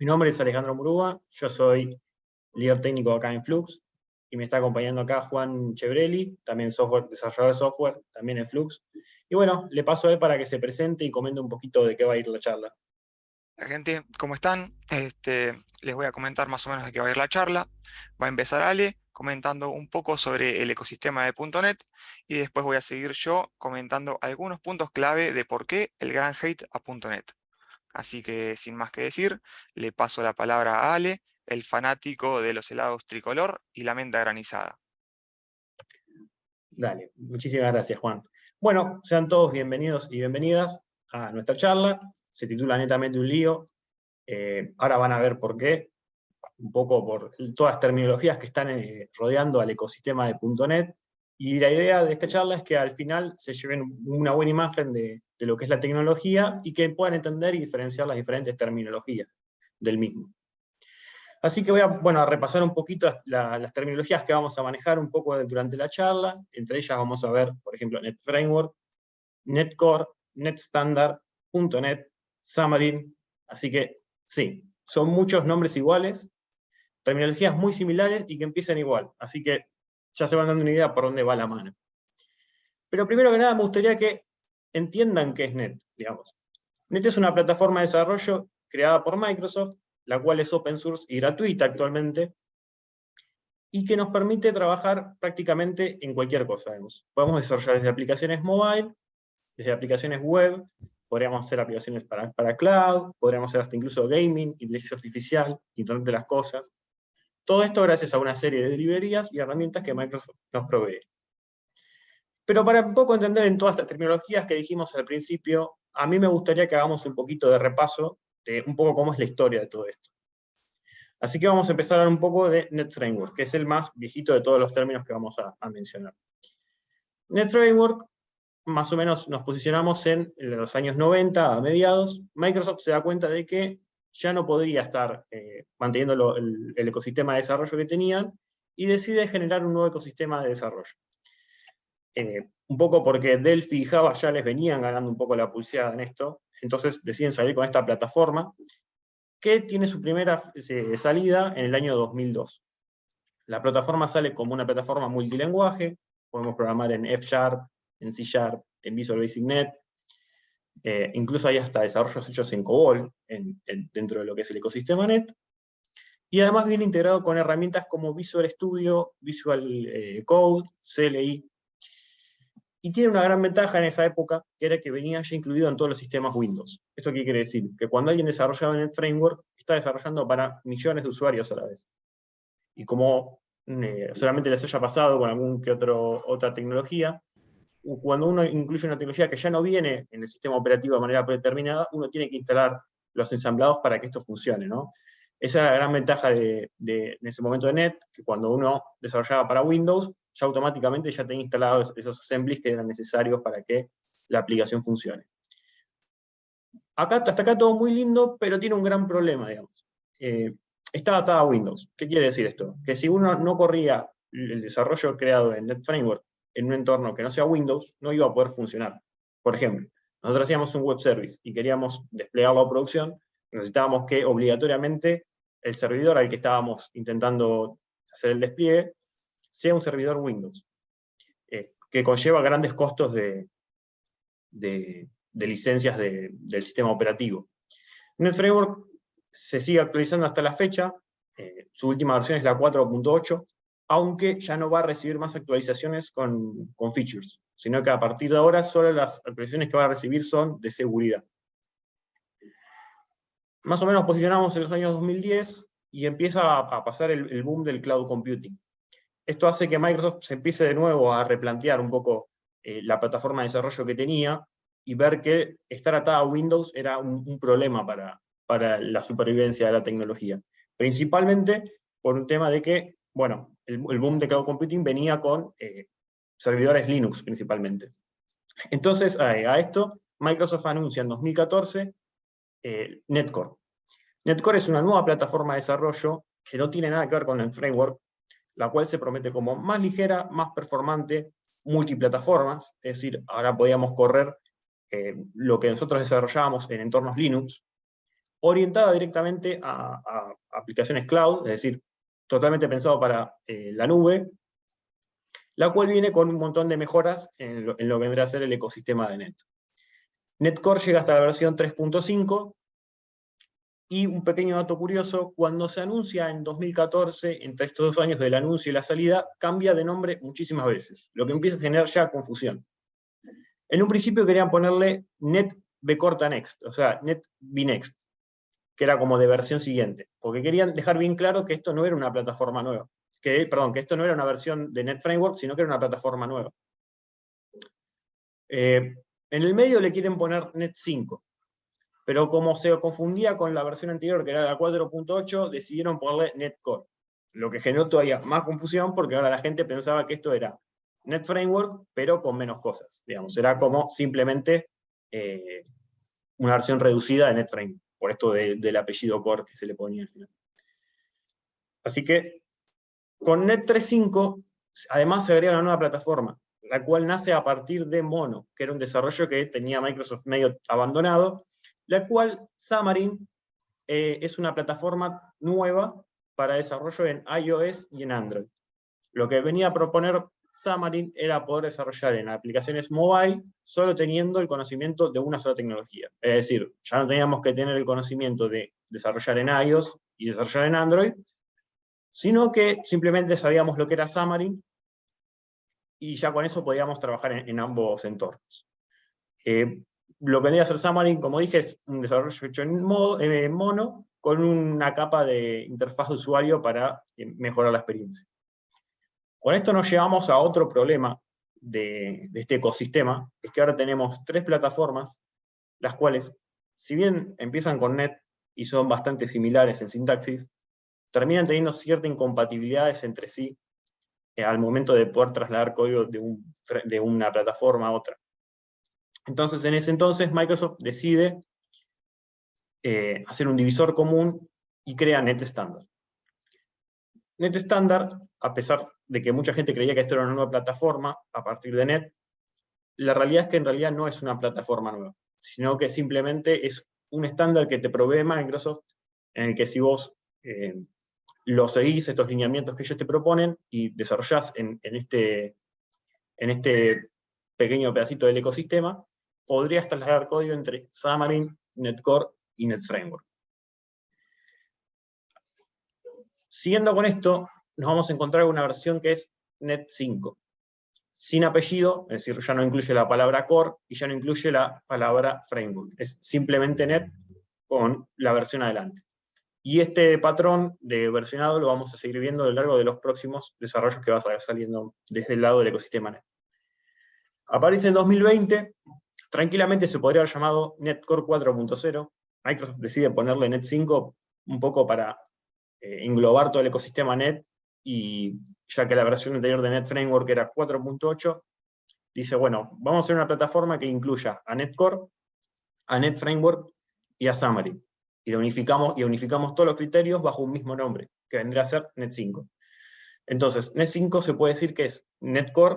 Mi nombre es Alejandro Murúa, yo soy líder técnico acá en Flux, y me está acompañando acá Juan Chevrelli, también desarrollador de software, también en Flux. Y bueno, le paso a él para que se presente y comente un poquito de qué va a ir la charla. La gente, ¿cómo están? Les voy a comentar más o menos de qué va a ir la charla. Va a empezar Ale comentando un poco sobre el ecosistema de .NET y después voy a seguir yo comentando algunos puntos clave de por qué el gran hate a .NET. Así que sin más que decir, le paso la palabra a Ale, el fanático de los helados tricolor y la menta granizada. Dale, muchísimas gracias, Juan. Bueno, sean todos bienvenidos y bienvenidas a nuestra charla. Se titula Netamente un lío. Ahora van a ver por qué, un poco por todas las terminologías que están rodeando al ecosistema de .NET. Y la idea de esta charla es que al final se lleven una buena imagen de lo que es la tecnología y que puedan entender y diferenciar las diferentes terminologías del mismo. Así que voy a repasar un poquito las terminologías que vamos a manejar un poco durante la charla. Entre ellas vamos a ver, por ejemplo, Net Framework, Net Core, Net Standard, .NET, Xamarin. Así que sí, son muchos nombres iguales, terminologías muy similares y que empiezan igual. Así que ya se van dando una idea por dónde va la mano. Pero primero que nada me gustaría que entiendan qué es Net, digamos. Net es una plataforma de desarrollo creada por Microsoft, la cual es open source y gratuita actualmente, y que nos permite trabajar prácticamente en cualquier cosa. Digamos. Podemos desarrollar desde aplicaciones mobile, desde aplicaciones web, podríamos hacer aplicaciones para cloud, podríamos hacer hasta incluso gaming, inteligencia artificial, Internet de las cosas. Todo esto gracias a una serie de librerías y herramientas que Microsoft nos provee. Pero para un poco entender en todas estas terminologías que dijimos al principio, a mí me gustaría que hagamos un poquito de repaso de un poco cómo es la historia de todo esto. Así que vamos a empezar a hablar un poco de Net Framework, que es el más viejito de todos los términos que vamos a mencionar. Net Framework, más o menos nos posicionamos en los años 90, a mediados. Microsoft se da cuenta de que ya no podría estar manteniendo el ecosistema de desarrollo que tenían, y decide generar un nuevo ecosistema de desarrollo. Un poco porque Delphi y Java ya les venían ganando un poco la pulseada en esto, entonces deciden salir con esta plataforma, que tiene su primera salida en el año 2002. La plataforma sale como una plataforma multilenguaje, podemos programar en F#, en C#, en Visual Basic Net, incluso hay hasta desarrollos hechos en COBOL, dentro de lo que es el ecosistema Net, y además viene integrado con herramientas como Visual Studio, Visual Code, CLI, y tiene una gran ventaja en esa época, que era que venía ya incluido en todos los sistemas Windows. ¿Esto qué quiere decir? Que cuando alguien desarrollaba en el framework, está desarrollando para millones de usuarios a la vez. Y como solamente les haya pasado con algún que otra tecnología, cuando uno incluye una tecnología que ya no viene en el sistema operativo de manera predeterminada, uno tiene que instalar los ensamblados para que esto funcione, ¿no? Esa era la gran ventaja en ese momento de Net, que cuando uno desarrollaba para Windows, ya automáticamente ya tenía instalados esos assemblies que eran necesarios para que la aplicación funcione. Hasta acá todo muy lindo, pero tiene un gran problema, digamos. Está atada a Windows. ¿Qué quiere decir esto? Que si uno no corría el desarrollo creado en Net Framework en un entorno que no sea Windows, no iba a poder funcionar. Por ejemplo, nosotros hacíamos un web service y queríamos desplegarlo a producción, necesitábamos que obligatoriamente el servidor al que estábamos intentando hacer el despliegue sea un servidor Windows, que conlleva grandes costos de licencias del sistema operativo. Net Framework se sigue actualizando hasta la fecha, su última versión es la 4.8, aunque ya no va a recibir más actualizaciones con features, sino que a partir de ahora solo las actualizaciones que va a recibir son de seguridad. Más o menos posicionamos en los años 2010 y empieza a pasar el boom del cloud computing. Esto hace que Microsoft se empiece de nuevo a replantear un poco la plataforma de desarrollo que tenía y ver que estar atada a Windows era un problema para la supervivencia de la tecnología. Principalmente por un tema de que, bueno, el boom de cloud computing venía con servidores Linux principalmente. Entonces, a esto, Microsoft anuncia en 2014 NetCore. NetCore es una nueva plataforma de desarrollo que no tiene nada que ver con el framework, la cual se promete como más ligera, más performante, multiplataformas, es decir, ahora podíamos correr lo que nosotros desarrollábamos en entornos Linux, orientada directamente a aplicaciones cloud, es decir, totalmente pensado para la nube, la cual viene con un montón de mejoras en lo que vendrá a ser el ecosistema de Net. NetCore llega hasta la versión 3.5, y un pequeño dato curioso, cuando se anuncia en 2014, entre estos 2 años del anuncio y la salida, cambia de nombre muchísimas veces, lo que empieza a generar ya confusión. En un principio querían ponerle NetBCorta-Next, o sea, NetBnext, que era como de versión siguiente, porque querían dejar bien claro que esto no era una plataforma nueva, que esto no era una versión de NetFramework, sino que era una plataforma nueva. En el medio le quieren poner Net 5, pero como se confundía con la versión anterior, que era la 4.8, decidieron ponerle NetCore, lo que generó todavía más confusión, porque ahora la gente pensaba que esto era NetFramework, pero con menos cosas, digamos, era como simplemente una versión reducida de NetFramework, por esto del apellido Core que se le ponía al final. Así que, con Net 3.5, además se agrega una nueva plataforma, la cual nace a partir de Mono, que era un desarrollo que tenía Microsoft medio abandonado, la cual Xamarin es una plataforma nueva para desarrollo en iOS y en Android. Lo que venía a proponer Xamarin era poder desarrollar en aplicaciones mobile solo teniendo el conocimiento de una sola tecnología. Es decir, ya no teníamos que tener el conocimiento de desarrollar en iOS y desarrollar en Android, sino que simplemente sabíamos lo que era Xamarin y ya con eso podíamos trabajar en ambos entornos. Lo que vendría a ser Xamarin, como dije, es un desarrollo hecho en Mono, con una capa de interfaz de usuario para mejorar la experiencia. Con esto nos llevamos a otro problema de este ecosistema, es que ahora tenemos 3 plataformas, las cuales, si bien empiezan con Net y son bastante similares en sintaxis, terminan teniendo ciertas incompatibilidades entre sí al momento de poder trasladar código de una plataforma a otra. Entonces, en ese entonces, Microsoft decide hacer un divisor común y crea NetStandard. NetStandard, a pesar de que mucha gente creía que esto era una nueva plataforma a partir de Net, la realidad es que en realidad no es una plataforma nueva, sino que simplemente es un estándar que te provee Microsoft, en el que si vos lo seguís, estos lineamientos que ellos te proponen, y desarrollás en este pequeño pedacito del ecosistema, podrías trasladar código entre Xamarin, NetCore y NetFramework. Siguiendo con esto, nos vamos a encontrar una versión que es Net 5, sin apellido, es decir, ya no incluye la palabra core y ya no incluye la palabra framework. Es simplemente Net con la versión adelante. Y este patrón de versionado lo vamos a seguir viendo a lo largo de los próximos desarrollos que va a estar saliendo desde el lado del ecosistema Net. Aparece en 2020, tranquilamente se podría haber llamado NetCore 4.0. Microsoft decide ponerle Net 5 un poco para englobar todo el ecosistema Net, y ya que la versión anterior de NetFramework era 4.8, dice, bueno, vamos a hacer una plataforma que incluya a NetCore, a NetFramework y a Xamarin. Y unificamos todos los criterios bajo un mismo nombre, que vendría a ser Net 5. Entonces, Net 5 se puede decir que es NetCore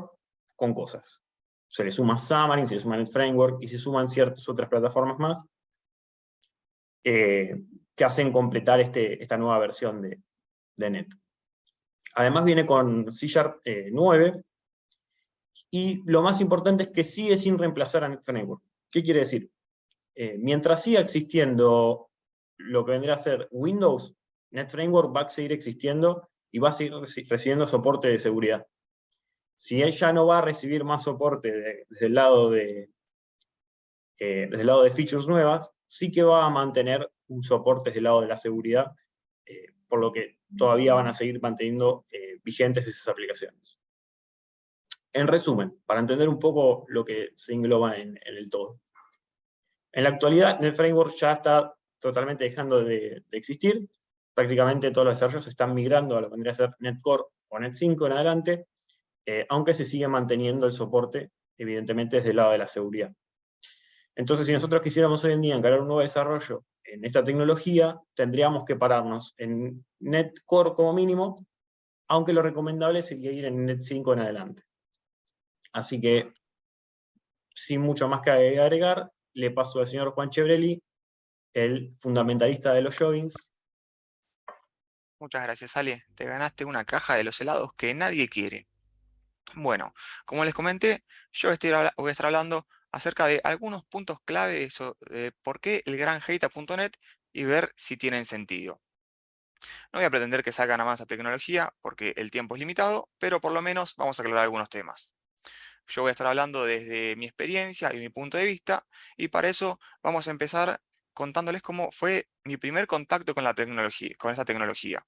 con cosas. Se le suma Xamarin, se le suma NetFramework, y se suman ciertas otras plataformas más que hacen completar esta nueva versión de Net. Además viene con C# 9, y lo más importante es que sigue sin reemplazar a NetFramework. ¿Qué quiere decir? Mientras siga existiendo lo que vendrá a ser Windows, NetFramework va a seguir existiendo y va a seguir recibiendo soporte de seguridad. Si ella no va a recibir más soporte desde el lado de features nuevas, sí que va a mantener un soporte desde el lado de la seguridad, por lo que todavía van a seguir manteniendo vigentes esas aplicaciones. En resumen, para entender un poco lo que se engloba en el todo. En la actualidad, NetFramework ya está totalmente dejando de existir. Prácticamente todos los desarrollos están migrando a lo que vendría a ser NetCore o Net 5 en adelante, aunque se sigue manteniendo el soporte, evidentemente, desde el lado de la seguridad. Entonces, si nosotros quisiéramos hoy en día encarar un nuevo desarrollo en esta tecnología, tendríamos que pararnos en NetCore como mínimo, aunque lo recomendable sería ir en Net 5 en adelante. Así que, sin mucho más que agregar, le paso al señor Juan Chevrelli el fundamentalista de los joggings. Muchas gracias, Ale. Te ganaste una caja de los helados que nadie quiere. Bueno, como les comenté, voy a estar hablando acerca de algunos puntos clave de por qué el gran hate a .NET y ver si tienen sentido. No voy a pretender que salga nada más la tecnología porque el tiempo es limitado, pero por lo menos vamos a aclarar algunos temas. Yo voy a estar hablando desde mi experiencia y mi punto de vista, y para eso vamos a empezar contándoles cómo fue mi primer contacto con la tecnología, con esta tecnología.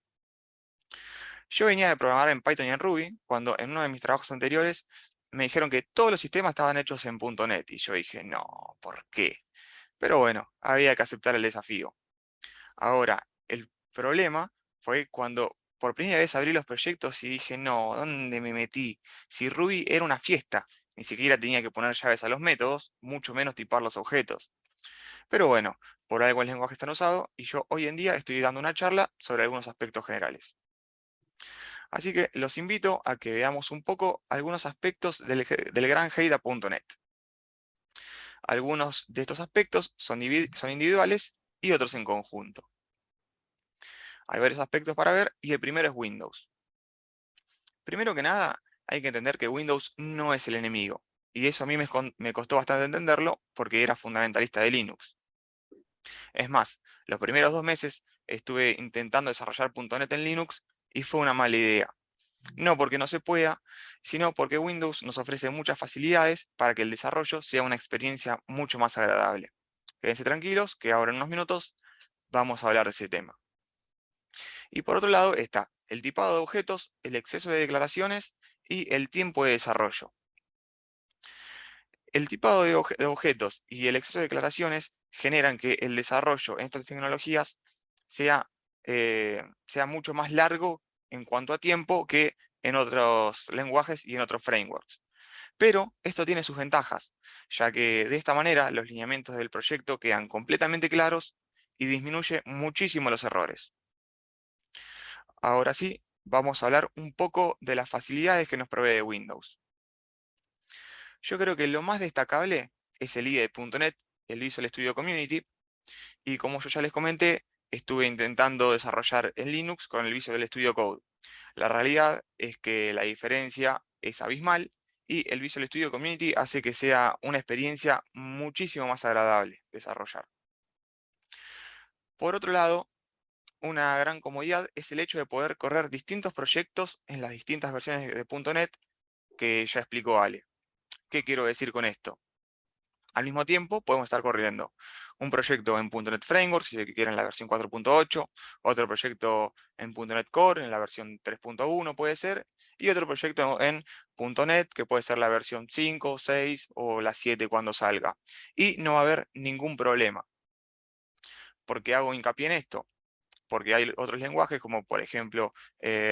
Yo venía de programar en Python y en Ruby, cuando en uno de mis trabajos anteriores me dijeron que todos los sistemas estaban hechos en .NET, y yo dije, no, ¿por qué? Pero bueno, había que aceptar el desafío. Ahora, el problema fue cuando por primera vez abrí los proyectos y dije, no, ¿dónde me metí? Si Ruby era una fiesta, ni siquiera tenía que poner llaves a los métodos, mucho menos tipar los objetos. Pero bueno, por algo el lenguaje está usado y yo hoy en día estoy dando una charla sobre algunos aspectos generales. Así que los invito a que veamos un poco algunos aspectos del gran hate a .NET. Algunos de estos aspectos son individuales y otros en conjunto. Hay varios aspectos para ver y el primero es Windows. Primero que nada, hay que entender que Windows no es el enemigo. Y eso a mí me costó bastante entenderlo porque era fundamentalista de Linux. Es más, los primeros 2 meses estuve intentando desarrollar .NET en Linux y fue una mala idea. No porque no se pueda, sino porque Windows nos ofrece muchas facilidades para que el desarrollo sea una experiencia mucho más agradable. Quédense tranquilos que ahora en unos minutos vamos a hablar de ese tema. Y por otro lado está el tipado de objetos, el exceso de declaraciones y el tiempo de desarrollo. El tipado de objetos y el exceso de declaraciones generan que el desarrollo en estas tecnologías sea mucho más largo en cuanto a tiempo que en otros lenguajes y en otros frameworks. Pero esto tiene sus ventajas, ya que de esta manera los lineamientos del proyecto quedan completamente claros y disminuye muchísimo los errores. Ahora sí, vamos a hablar un poco de las facilidades que nos provee Windows. Yo creo que lo más destacable es el IDE.NET, el Visual Studio Community, y como yo ya les comenté, estuve intentando desarrollar en Linux con el Visual Studio Code. La realidad es que la diferencia es abismal y el Visual Studio Community hace que sea una experiencia muchísimo más agradable desarrollar. Por otro lado, una gran comodidad es el hecho de poder correr distintos proyectos en las distintas versiones de .NET que ya explicó Ale. ¿Qué quiero decir con esto? Al mismo tiempo, podemos estar corriendo un proyecto en .NET Framework, si se quiere en la versión 4.8, otro proyecto en .NET Core, en la versión 3.1 puede ser, y otro proyecto en .NET, que puede ser la versión 5, 6 o la 7 cuando salga. Y no va a haber ningún problema. ¿Por qué hago hincapié en esto? Porque hay otros lenguajes como por ejemplo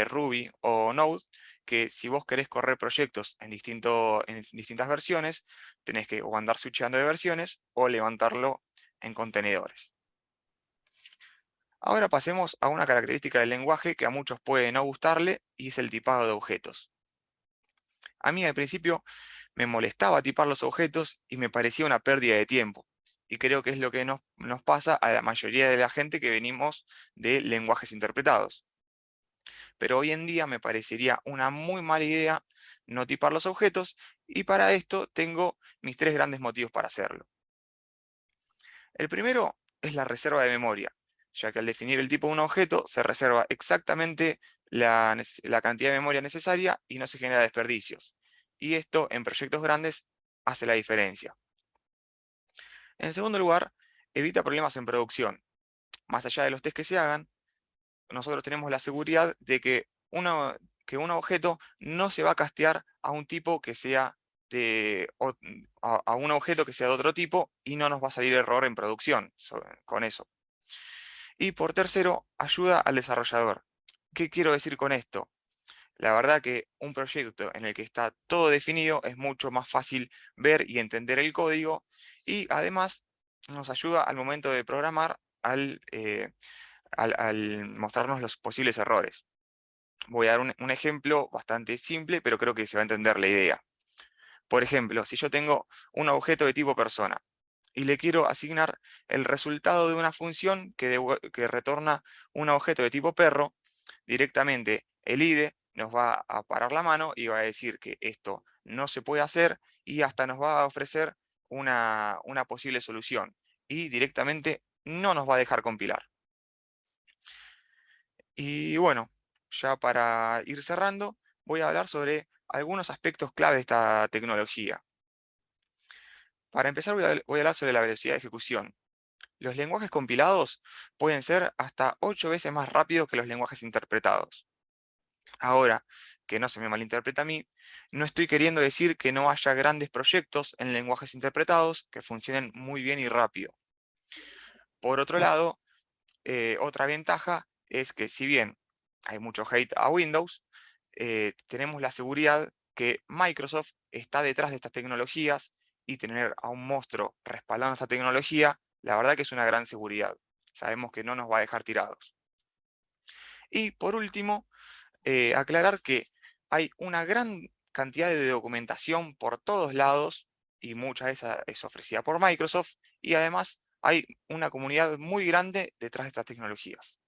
Ruby o Node, que si vos querés correr proyectos en distintas versiones, tenés que o andar switchando de versiones o levantarlo en contenedores. Ahora pasemos a una característica del lenguaje que a muchos puede no gustarle y es el tipado de objetos. A mí al principio me molestaba tipar los objetos y me parecía una pérdida de tiempo. Y creo que es lo que nos pasa a la mayoría de la gente que venimos de lenguajes interpretados. Pero hoy en día me parecería una muy mala idea no tipar los objetos y para esto tengo mis 3 grandes motivos para hacerlo. El primero es la reserva de memoria, ya que al definir el tipo de un objeto se reserva exactamente la cantidad de memoria necesaria y no se genera desperdicios. Y esto en proyectos grandes hace la diferencia. En segundo lugar, evita problemas en producción. Más allá de los test que se hagan, nosotros tenemos la seguridad de que un objeto no se va a castear a un tipo que sea a un objeto que sea de otro tipo y no nos va a salir error en producción con eso. Y por tercero, ayuda al desarrollador. ¿Qué quiero decir con esto? La verdad que un proyecto en el que está todo definido es mucho más fácil ver y entender el código y además nos ayuda al momento de programar al mostrarnos los posibles errores. Voy a dar un ejemplo bastante simple, pero creo que se va a entender la idea. Por ejemplo, si yo tengo un objeto de tipo persona y le quiero asignar el resultado de una función que retorna un objeto de tipo perro, directamente el IDE nos va a parar la mano y va a decir que esto no se puede hacer y hasta nos va a ofrecer una posible solución y directamente no nos va a dejar compilar. Y bueno, ya para ir cerrando, voy a hablar sobre algunos aspectos clave de esta tecnología. Para empezar, voy a hablar sobre la velocidad de ejecución. Los lenguajes compilados pueden ser hasta 8 veces más rápidos que los lenguajes interpretados. Ahora, que no se me malinterpreta a mí, no estoy queriendo decir que no haya grandes proyectos en lenguajes interpretados que funcionen muy bien y rápido. Por otro lado, otra ventaja es que si bien hay mucho hate a Windows, tenemos la seguridad que Microsoft está detrás de estas tecnologías y tener a un monstruo respaldando esta tecnología, la verdad que es una gran seguridad. Sabemos que no nos va a dejar tirados. Y por último, aclarar que hay una gran cantidad de documentación por todos lados y mucha de esa es ofrecida por Microsoft y además hay una comunidad muy grande detrás de estas tecnologías.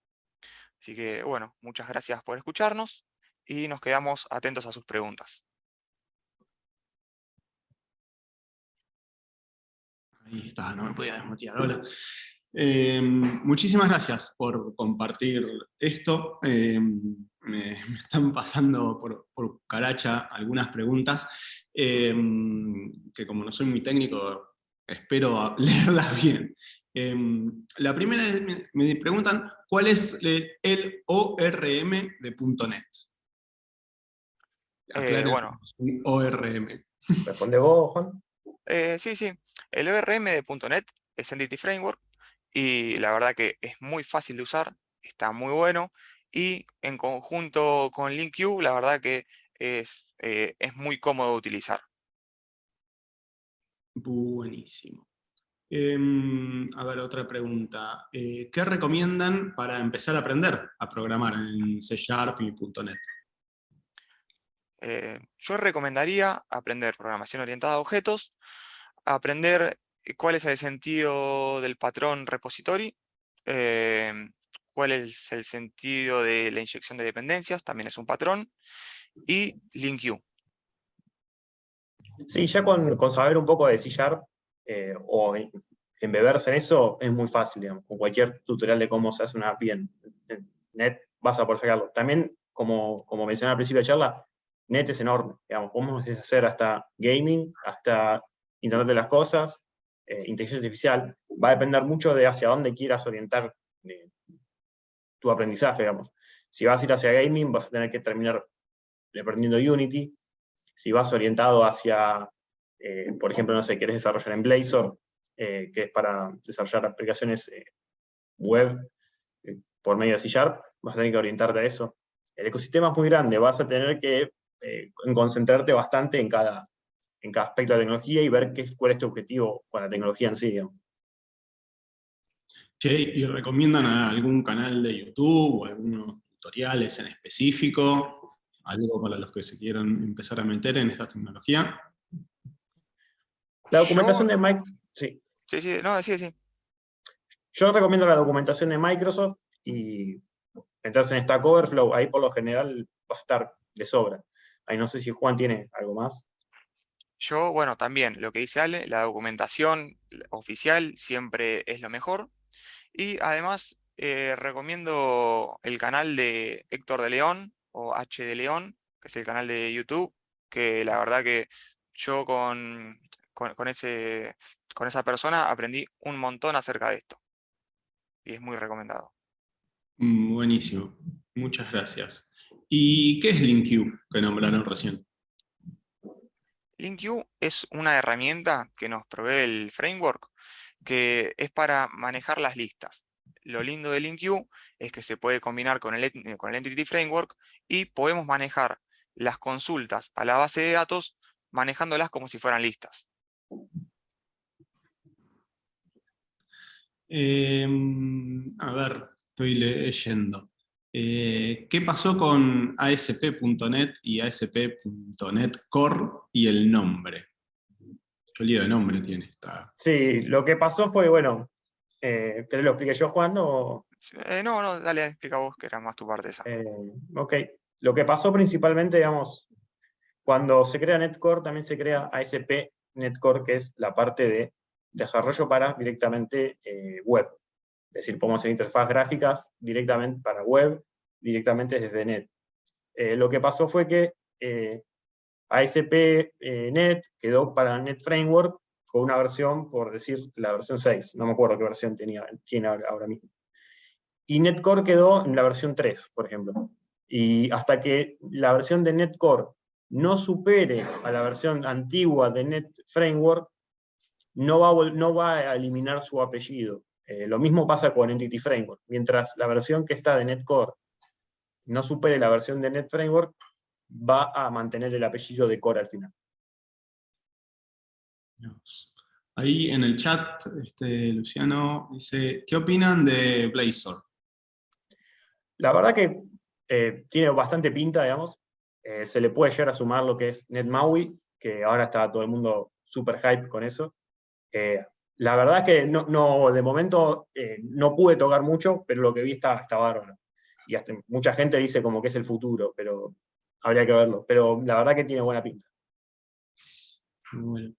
Así que bueno, muchas gracias por escucharnos y nos quedamos atentos a sus preguntas. Ahí está, no me podía desmotivar. Hola. Muchísimas gracias por compartir esto. Me están pasando por caracha algunas preguntas que como no soy muy técnico, espero leerlas bien. La primera es, me preguntan, ¿cuál es el ORM de .NET? Aclaren, Bueno, un ORM. ¿Responde vos, Juan? sí, el ORM de .NET es Entity Framework y la verdad que es muy fácil de usar, está muy bueno y en conjunto con LinkU la verdad que es muy cómodo de utilizar. Buenísimo. A ver, otra pregunta. ¿Qué recomiendan para empezar a aprender a programar en C# y .NET? Yo recomendaría aprender programación orientada a objetos, aprender cuál es el sentido del patrón repository, cuál es el sentido de la inyección de dependencias, también es un patrón, y LinkU. Sí, ya con saber un poco de C# o embeberse en eso es muy fácil, digamos. Con cualquier tutorial de cómo se hace una API en Net vas a poder sacarlo. También, como mencioné al principio de la charla, Net es enorme, digamos. Podemos hacer hasta gaming, hasta Internet de las Cosas, inteligencia artificial. Va a depender mucho de hacia dónde quieras orientar tu aprendizaje, digamos. Si vas a ir hacia gaming, vas a tener que terminar aprendiendo Unity. Si vas orientado hacia, por ejemplo, no sé, querés desarrollar en Blazor, que es para desarrollar aplicaciones web por medio de C#, vas a tener que orientarte a eso. El ecosistema es muy grande, vas a tener que concentrarte bastante en cada aspecto de la tecnología y ver cuál es tu objetivo con la tecnología en sí, digamos. Che, ¿y recomiendan algún canal de YouTube o algunos tutoriales en específico? ¿Algo para los que se quieran empezar a meter en esta tecnología? La Yo, documentación de Microsoft, sí. sí, no, sí. Yo recomiendo la documentación de Microsoft y meterse en Stack Overflow, ahí por lo general va a estar de sobra. Ahí no sé si Juan tiene algo más. Yo, bueno, también lo que dice Ale, la documentación oficial siempre es lo mejor. Y además recomiendo el canal de Héctor de León o H de León, que es el canal de YouTube, que la verdad que yo con esa persona aprendí un montón acerca de esto. Y es muy recomendado. Buenísimo, muchas gracias. ¿Y qué es LinkU que nombraron recién? LinkU es una herramienta que nos provee el framework que es para manejar las listas. Lo lindo de LinkU es que se puede combinar con el Entity Framework y podemos manejar las consultas a la base de datos manejándolas como si fueran listas. A ver, estoy leyendo. ¿Qué pasó con ASP.NET y ASP.NET Core y el nombre? Mucho lío de nombre tiene esta. Sí, lo que pasó fue, bueno, ¿querés lo expliqué yo, Juan? O, No, dale, explica vos, que era más tu parte esa. ok, lo que pasó principalmente, digamos, cuando se crea Netcore, también se crea ASP Netcore, que es la parte de desarrollo para directamente web. Es decir, podemos hacer interfaz gráficas directamente para web, directamente desde Net. Lo que pasó fue que ASP Net quedó para Net Framework con una versión, por decir, la versión 6. No me acuerdo qué versión tiene ahora mismo. Y Netcore quedó en la versión 3, por ejemplo. Y hasta que la versión de Netcore no supere a la versión antigua de Net Framework, no va a eliminar su apellido. Lo mismo pasa con Entity Framework. Mientras la versión que está de Netcore no supere la versión de Net Framework, va a mantener el apellido de Core al final. Ahí en el chat, Luciano dice, ¿qué opinan de Blazor? La verdad que tiene bastante pinta, digamos. Se le puede llegar a sumar lo que es NetMaui, que ahora está todo el mundo súper hype con eso. La verdad es que de momento no pude tocar mucho, pero lo que vi está bárbaro. Y hasta mucha gente dice como que es el futuro, pero habría que verlo. Pero la verdad que tiene buena pinta. Bueno.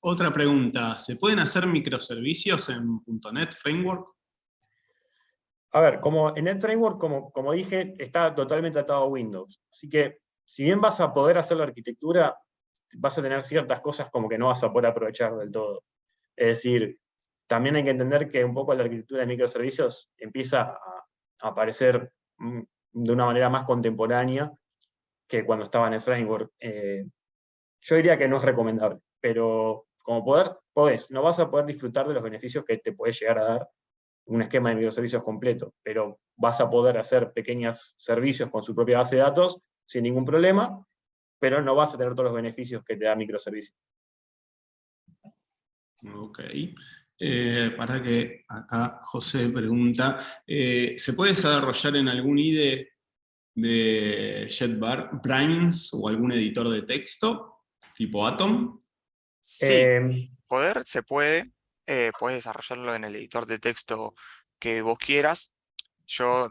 Otra pregunta, ¿se pueden hacer microservicios en .NET Framework? A ver, como en NetFramework, como dije, está totalmente atado a Windows. Así que, si bien vas a poder hacer la arquitectura, vas a tener ciertas cosas como que no vas a poder aprovechar del todo. Es decir, también hay que entender que un poco la arquitectura de microservicios empieza a aparecer de una manera más contemporánea que cuando estaba en NetFramework. Yo diría que no es recomendable, pero como podés, no vas a poder disfrutar de los beneficios que te puede llegar a dar un esquema de microservicios completo, pero vas a poder hacer pequeños servicios con su propia base de datos sin ningún problema, pero no vas a tener todos los beneficios que te da microservicios. Ok. Para que acá José pregunta, ¿se puede desarrollar en algún IDE de JetBrains o algún editor de texto, tipo Atom? Sí, se puede. Puedes desarrollarlo en el editor de texto que vos quieras. Yo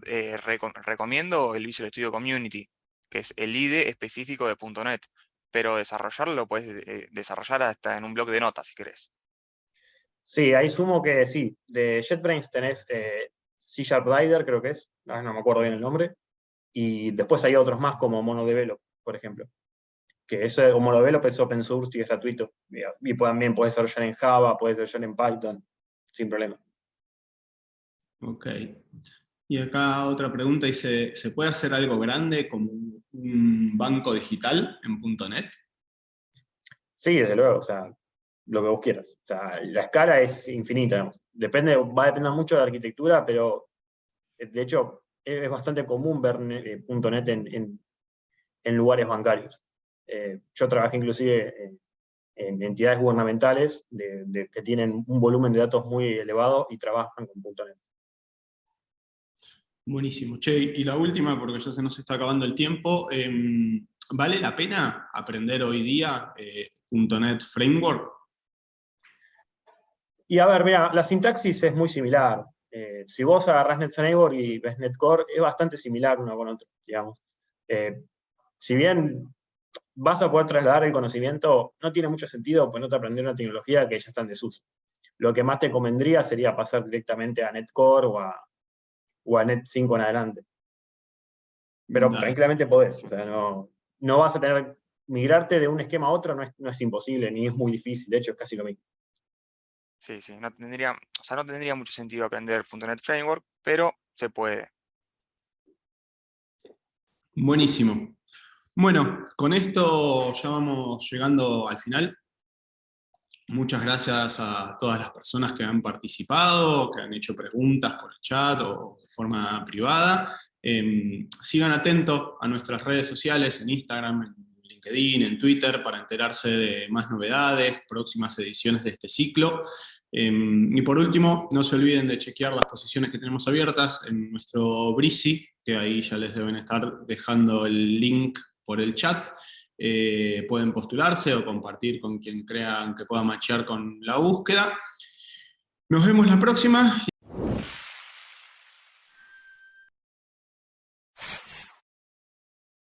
recomiendo el Visual Studio Community, que es el IDE específico de .NET, pero desarrollarlo lo puedes desarrollar hasta en un bloc de notas, si querés. Sí, ahí sumo que sí. De JetBrains tenés C# Rider, creo que es, no me acuerdo bien el nombre, y después hay otros más como MonoDevelop, por ejemplo. Que eso como MonoDevelop es open source y es gratuito. Y también puedes desarrollar en Java, puedes desarrollar en Python, sin problema. Ok. Y acá otra pregunta dice, ¿se puede hacer algo grande como un banco digital en .NET? Sí, desde luego, o sea, lo que vos quieras. O sea, la escala es infinita, digamos. Va a depender mucho de la arquitectura, pero de hecho es bastante común ver .NET en lugares bancarios. Yo trabajé inclusive en entidades gubernamentales que tienen un volumen de datos muy elevado y trabajan con .NET. Buenísimo. Che, y la última, porque ya se nos está acabando el tiempo, ¿vale la pena aprender hoy día .NET Framework? Y a ver, mira, la sintaxis es muy similar. Si vos agarrás NetFramework y ves NetCore, es bastante similar una con otra, digamos. Si bien vas a poder trasladar el conocimiento, no tiene mucho sentido ponerte a aprender una tecnología que ya está en desuso. Lo que más te convendría sería pasar directamente a NetCore o a Net 5 en adelante. Pero Dale. tranquilamente podés, o sea, no vas a tener, migrarte de un esquema a otro no es imposible, ni es muy difícil, de hecho es casi lo mismo. Sí, no tendría mucho sentido aprender .NET Framework, pero se puede. Buenísimo. Bueno, con esto ya vamos llegando al final. Muchas gracias a todas las personas que han participado, que han hecho preguntas por el chat o de forma privada. Sigan atentos a nuestras redes sociales, en Instagram, en LinkedIn, en Twitter, para enterarse de más novedades, próximas ediciones de este ciclo. Y por último, no se olviden de chequear las posiciones que tenemos abiertas en nuestro Brizy, que ahí ya les deben estar dejando el link por el chat. pueden postularse o compartir con quien crean que pueda matchear con la búsqueda. Nos vemos la próxima.